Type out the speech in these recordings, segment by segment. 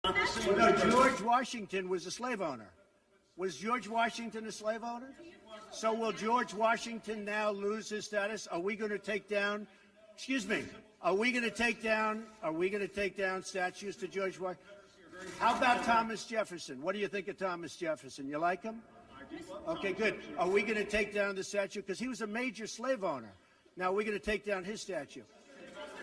Well, no, George Washington was a slave owner. Was George Washington a slave owner? So will George Washington now lose his status? Are we going to take down, excuse me, are we going to take down statues to George Washington? How about Thomas Jefferson? What do you think of Thomas Jefferson? You like him? Okay, good. Are we going to take down the statue? Because he was a major slave owner. Now we're going to take down his statue.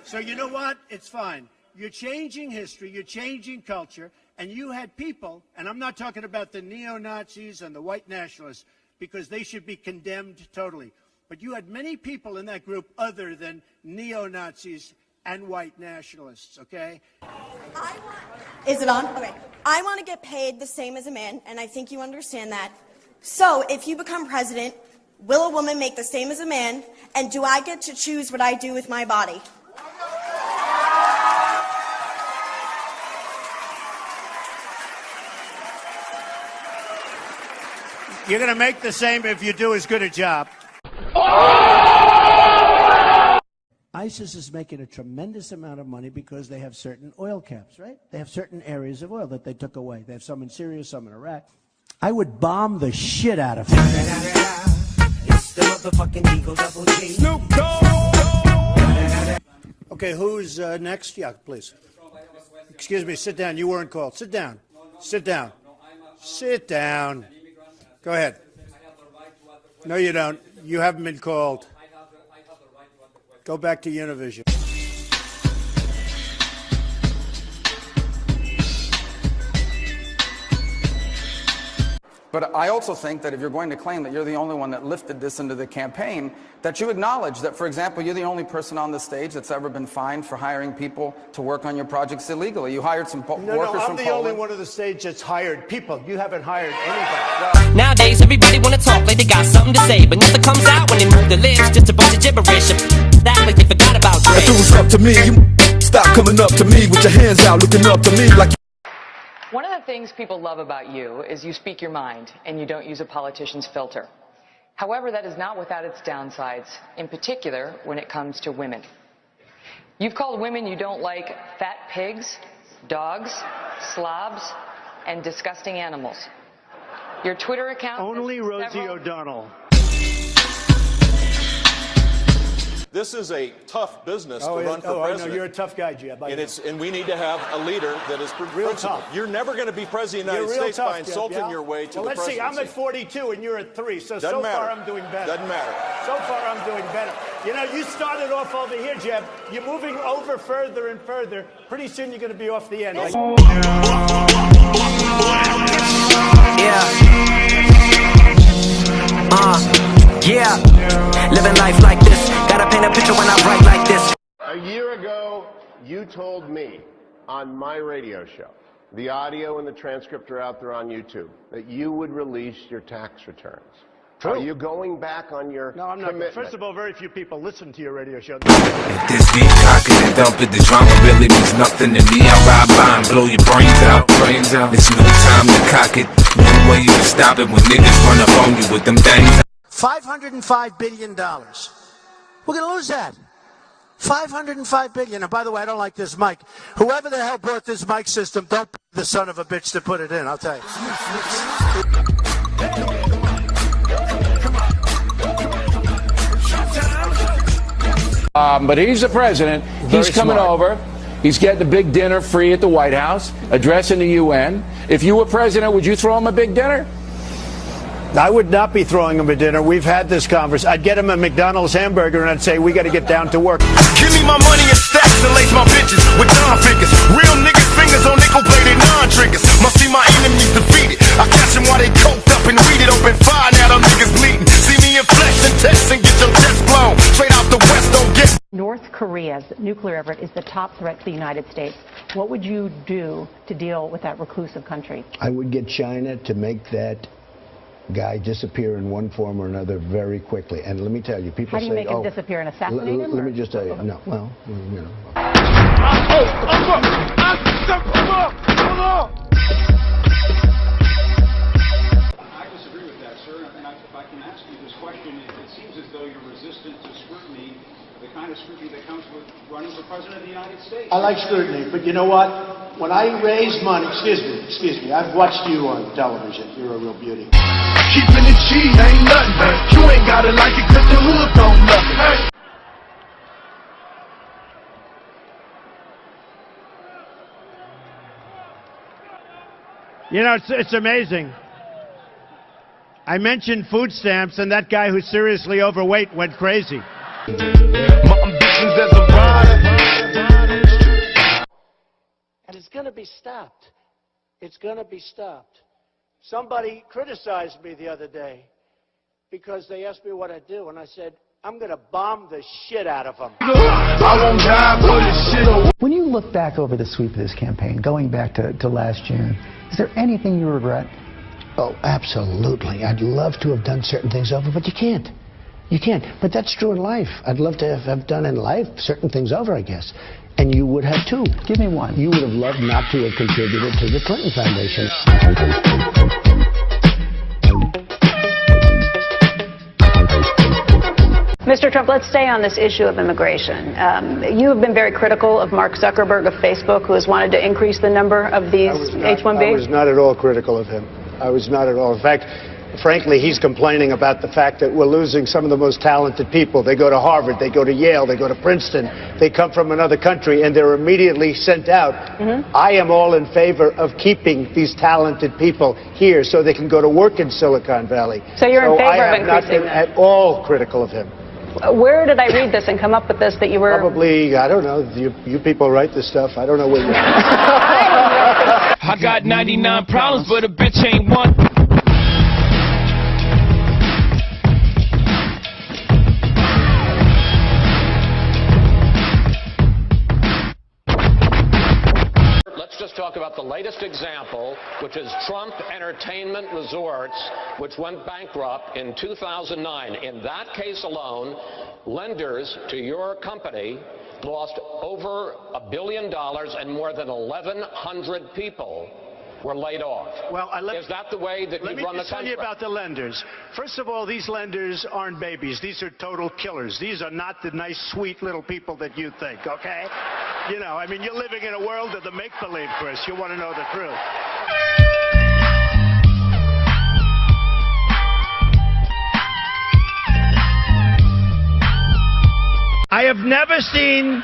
So you know what? It's fine. You're changing history, you're changing culture, and you had people, and I'm not talking about the neo-Nazis and the white nationalists, because they should be condemned totally. But you had many people in that group other than neo-Nazis and white nationalists, okay? Is it on? Okay. I want to get paid the same as a man, and I think you understand that. So, if you become president, will a woman make the same as a man, and do I get to choose what I do with my body? You're going to make the same if you do as good a job. ISIS is making a tremendous amount of money because they have certain oil caps, right? They have certain areas of oil that they took away. They have some in Syria, some in Iraq. I would bomb the shit out of it. It's the motherfucking Eagle Double G. Snoop Dogg. Okay, who's next? Yeah, please. Excuse me, sit down. You weren't called. Sit down. Sit down. Sit down. Go ahead. No, you don't. You haven't been called. Go back to Univision. But I also think that if you're going to claim that you're the only one that lifted this into the campaign, that you acknowledge that, for example, you're the only person on the stage that's ever been fined for hiring people to work on your projects illegally. You hired some workers from Poland. No, I'm the only one on the stage that's hired people. You haven't hired anybody. Nowadays, everybody want to talk like they got something to say, but nothing comes out when they move their lips. Just a bunch of gibberish. That like they forgot about Dre. If it was up to me, you stop coming up to me with your hands out, looking up to me like. One of the things people love about you is you speak your mind and you don't use a politician's filter. However, that is not without its downsides, in particular when it comes to women. You've called women you don't like fat pigs, dogs, slobs, and disgusting animals. Your Twitter account... Only Rosie O'Donnell. This is a tough business to run for president. I know. You're a tough guy, Jeb. And we need to have a leader that is real tough. You're never going to be president of the United States by insulting your way to the presidency. Let's see. I'm at 42 and you're at 3, so far I'm doing better. Doesn't matter. So far I'm doing better. You know, you started off over here, Jeb. You're moving over further and further. Pretty soon you're going to be off the end. Yeah, living life like this. Gotta paint a picture when I write like this. A year ago, you told me on my radio show, the audio and the transcript are out there on YouTube, that you would release your tax returns. True. Are you going back on your commitment? First of all, very few people listen to your radio show. If this beat cocking and dump it, the drama really means nothing to me. I ride by and blow your brains out. It's no time to cock it. No way you can stop it when niggas run up on you with them things. $505 billion. We're going to lose that. $505 billion. And by the way, I don't like this mic. Whoever the hell brought this mic system, don't be the son of a bitch to put it in, I'll tell you. But he's the president. He's coming over. He's getting a big dinner free at the White House, addressing the UN. If you were president, would you throw him a big dinner? I would not be throwing him a dinner. We've had this conversation. I'd get him a McDonald's hamburger and I'd say, we got to get down to work. Give me my money in stacks and lace my bitches with non-figures. Real niggas' fingers on nickel-plated non-triggers. Must see my enemies defeated. I catch them while they coked up and read it. Open fire, now them niggas bleeding. See me in flesh and text and get your chest blown. Straight out the west, don't get... North Korea's nuclear effort is the top threat to the United States. What would you do to deal with that reclusive country? I would get China to make that guy disappear in one form or another very quickly. And let me tell you, people say, how do you make him disappear and assassinate him? Let me just tell you, no, well, you know. I disagree with that, sir. And if I can ask you this question, it seems as though you're resistant to scrutiny, the kind of scrutiny that comes with running for president of the United States. I like scrutiny, but you know what? When I raise money, excuse me, I've watched you on television. You're a real beauty. Keeping it cheap ain't nothing. You ain't gotta like it 'cause the hood don't love it. Hey. You know, it's amazing. I mentioned food stamps, and that guy who's seriously overweight went crazy. My ambitions as a rider. And it's going to be stopped. It's going to be stopped. Somebody criticized me the other day because they asked me what I do, and I said, I'm going to bomb the shit out of them. I won't die for this shit. When you look back over the sweep of this campaign, going back to last June, is there anything you regret? Oh, absolutely. I'd love to have done certain things over, but you can't. You can't. But that's true in life. I'd love to have done in life certain things over, I guess. And you would have too. Give me one. You would have loved not to have contributed to the Clinton Foundation. Mr. Trump, let's stay on this issue of immigration. You have been very critical of Mark Zuckerberg of Facebook, who has wanted to increase the number of these H-1B. I was not at all critical of him. I was not at all. In fact, frankly, he's complaining about the fact that we're losing some of the most talented people. They go to Harvard, they go to Yale, they go to Princeton, they come from another country, and they're immediately sent out. I am all in favor of keeping these talented people here so they can go to work in Silicon Valley. So you're in favor of I have not increasing been that? at all critical of him. Where did I read this and come up with this that you were... Probably, I don't know, you people write this stuff. I don't know where you I got 99 problems, but a bitch ain't one. Let's just talk about the latest example, which is Trump Entertainment Resorts, which went bankrupt in 2009. In that case alone, lenders to your company lost over $1 billion and more than 1,100 people were laid off. Well, is that the way that you run the country? Let me tell you about the lenders. First of all, these lenders aren't babies. These are total killers. These are not the nice, sweet little people that you think, okay? You know, I mean, you're living in a world of the make-believe, Chris. You want to know the truth. I have never seen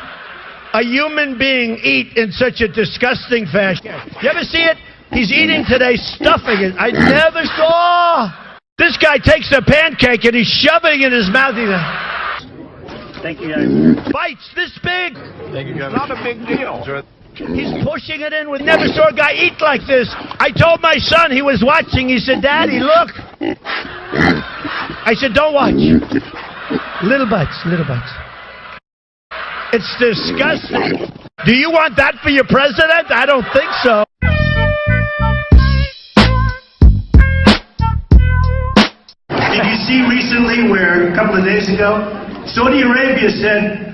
a human being eat in such a disgusting fashion. You ever see it? He's eating today, stuffing it. I never saw. This guy takes a pancake and he's shoving it in his mouth. Thank you, guys. Bites this big. Thank you, guys. Not a big deal. He's pushing it in with. Never saw a guy eat like this. I told my son, he was watching. He said, Daddy, look. I said, don't watch. Little bites, little bites. It's disgusting. Do you want that for your president? I don't think so. Did you see recently where a couple of days ago, Saudi Arabia said,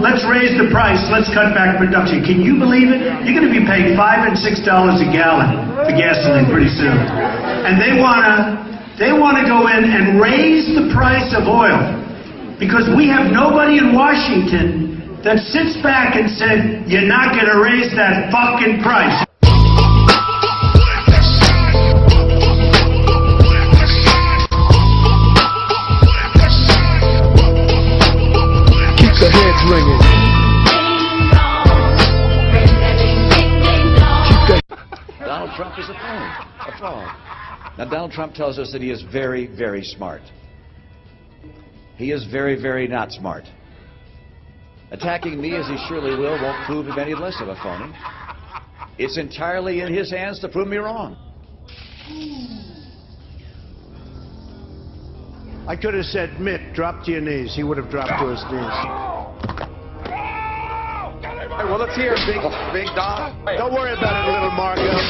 let's raise the price, let's cut back production. Can you believe it? You're going to be paying $5 and $6 a gallon for gasoline pretty soon. And they want to go in and raise the price of oil because we have nobody in Washington that sits back and said, you're not going to raise that fucking price. The heads ringing. Donald Trump is a fraud. Now, Donald Trump tells us that he is very, very smart. He is very, very not smart. Attacking me, as he surely will, won't prove him any less of a phony. It's entirely in his hands to prove me wrong. I could have said, Mitt, drop to your knees. He would have dropped to his knees. Hey, well, let's hear it, Big Don. Don't worry about it, little Margot.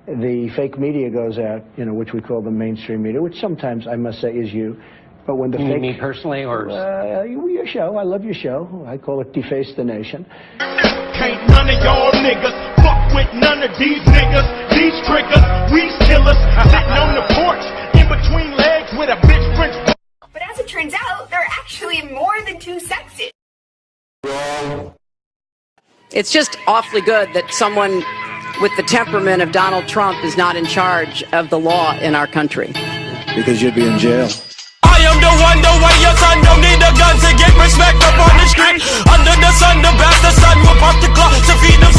The fake media goes out, which we call the mainstream media, which sometimes, I must say, is you. But when the you fake... mean me personally, or...? Your show. I love your show. I call it Deface the Nation. Can't none of y'all niggas fuck with none of these niggas. These triggers, we killers, sitting on the porch in with a big French. But as it turns out, there are actually more than 2 sexes. It's just awfully good that someone with the temperament of Donald Trump is not in charge of the law in our country. Because you'd be in jail. I am the one, the way your son don't need a gun to get respect up on the street. Under the sun, the bastard son will pop the clock to feed the